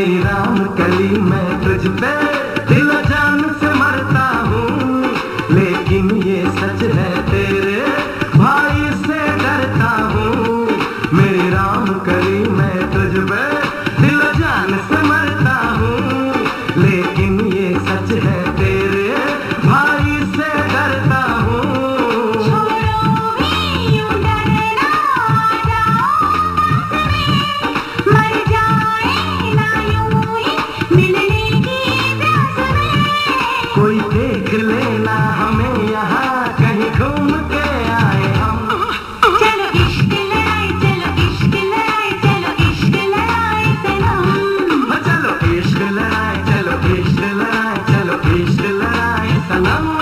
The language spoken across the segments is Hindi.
मेरी राम कली मैं तुझ पे दिल जान से मरता हूँ, लेकिन ये सच है तेरे भाई से डरता हूँ। मेरी राम कली मैं तुझ पे दिल जान से मरता हूँ, लेकिन ये सच है तेरे भाई से डरता हूँ। कोई देख लेना हमें यहाँ कहीं घूम के आए हम। चलो इश्क लड़ाई, चलो इश्क लड़ाई, चलो इश्क लड़ाई सनम। चलो इश्क लड़ाई, चलो इश्क लड़ाई, चलो इश्क लड़ाई सनम।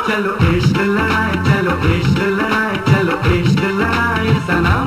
चलो इश्क लड़ाई, चलो इश्क लड़ाई, चलो इश्क लड़ाई सनम।